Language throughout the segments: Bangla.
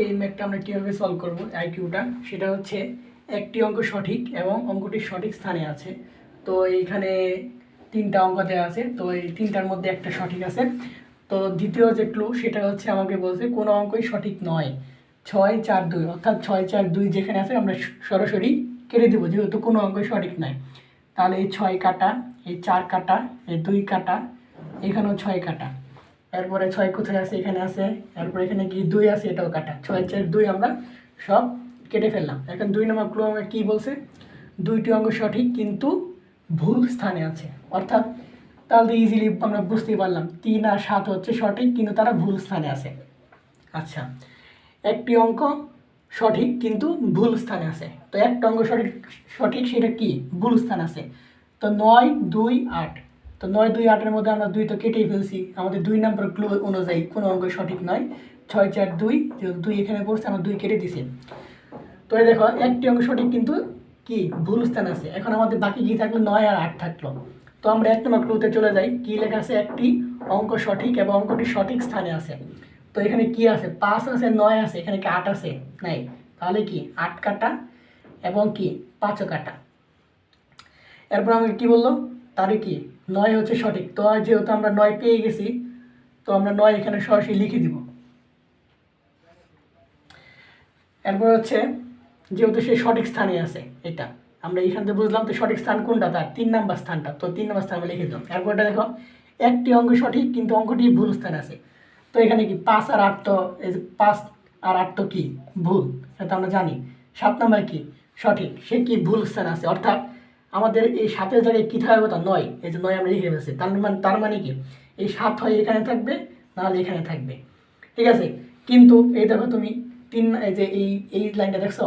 এই ম্যাথটা আমরা কীভাবে সলভ করব আইকিউটা, সেটা হচ্ছে একটি অঙ্ক সঠিক এবং অঙ্কটি সঠিক স্থানে আছে। তো এইখানে তিনটা অঙ্ক দেওয়া আছে, তো এই তিনটার মধ্যে একটা সঠিক আছে। তো দ্বিতীয় যে ক্লু সেটা হচ্ছে আমাকে বলছে কোনো অঙ্কই সঠিক নয়, 6, 4, 2, অর্থাৎ 6, 4, 2 যেখানে আছে আমরা সরাসরি কেটে দেবো, যেহেতু কোনো অঙ্কই সঠিক নয়। তাহলে এই 6 কাটা, এই 4 কাটা, এই 2 কাটা, এখানেও 6 কাটা, এরপরে 6 কোথায় আছে, এখানে আছে, এরপরে এখানে কি 2 আছে, এটাও কাটা, 6, 4, 2 আমরা সব কেটে ফেললাম। এখন 2 নম্বর ক্লু আমাকে কী বলছে, দুইটি অঙ্ক সঠিক কিন্তু ভুল স্থানে আছে, অর্থাৎ তাহলে ইজিলি আমরা বুঝতেই পারলাম 3 আর 7 হচ্ছে সঠিক কিন্তু তারা ভুল স্থানে আছে। আচ্ছা, একটি অঙ্ক সঠিক কিন্তু ভুল স্থানে আছে, তো একটা অঙ্ক সঠিক সঠিক সেটা কি ভুল স্থান আছে। তো 9, 2, 8, তো 9, 2, 8-এর মধ্যে আমরা 2 তো কেটেই ফেলছি, আমাদের 2 নম্বর ক্লু অনুযায়ী কোনো অঙ্ক সঠিক নয়। 6, 4, 2, যেহেতু 2 এখানে পড়ছে আমরা 2 কেটে দিছি। তো এই দেখো একটি অঙ্ক সঠিক কিন্তু কি ভুল স্থান আছে। এখন আমাদের বাকি কি থাকলো, 9 আর 8 থাকলো। তো আমরা 1 নম্বর ক্লুতে চলে যাই, কি লেখা আছে, একটি অঙ্ক সঠিক এবং অঙ্কটি সঠিক স্থানে আছে। তো এখানে কি আছে, 5 আছে, 9 আছে, এখানে কি 8 আছে, নাই, তাহলে কি 8 কাটা এবং কি 5 কাটা। এরপর আমাকে কি বললো, তাহলে কি 9 হচ্ছে সঠিক। তো যেহেতু আমরা 9 পেয়ে গেছি, তো আমরা 9 এখানে সরাসরি লিখে দিব। এরপর হচ্ছে যেহেতু সে সঠিক স্থানে আছে, এটা আমরা এইখান থেকে বুঝলাম, তো সঠিক স্থান কোনটা, তার 3 নম্বর স্থানটা, তো 3 নম্বর স্থান আমরা লিখে দিলাম। এরপরটা দেখো একটি অঙ্ক সঠিক কিন্তু অঙ্কটি ভুল স্থানে আছে। তো এখানে কি 5 আর 8, তো এই যে 5 আর 8 তো কি ভুল, সেটা আমরা জানি। 7 নম্বর কি সঠিক, সে কি ভুল স্থানে আছে, অর্থাৎ আমাদের এই 7-এর জায়গায় কী থাকবে, তা 9, এই যে 9 আমরা লিখে ফেলছি, তার মানে কি এই 7 হয় এখানে থাকবে, নাহলে এখানে থাকবে, ঠিক আছে। কিন্তু এই দেখো তুমি 3, এই যে এই লাইনটা দেখছো,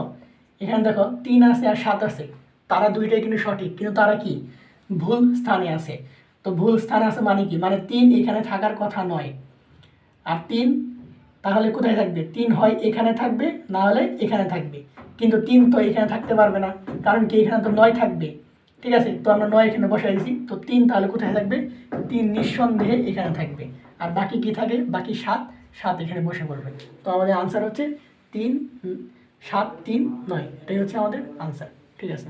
এখানে দেখো 3 আছে আর 7 আছে, তারা দুইটাই কিন্তু সঠিক কিন্তু তারা কি ভুল স্থানে আছে। তো ভুল স্থানে আছে মানে কি, মানে 3 এখানে থাকার কথা নয়, আর 3 তাহলে কোথায় থাকবে, 3 হয় এখানে থাকবে, না হলে এখানে থাকবে, কিন্তু 3 তো এখানে থাকতে পারবে না, কারণ কি এখানে তো 9 থাকবে, ঠিক আছে। তো আমরা 9 এখানে বসাই দিয়েছি, তো 3 তাহলে কোথায় থাকবে, 3 নিঃসন্দেহে এখানে থাকবে, আর বাকি কি থাকে, বাকি 7 এখানে বসে পড়বে। তো আমাদের আনসার হচ্ছে 3, 7, 3, 9, এটাই হচ্ছে আমাদের আনসার, ঠিক আছে।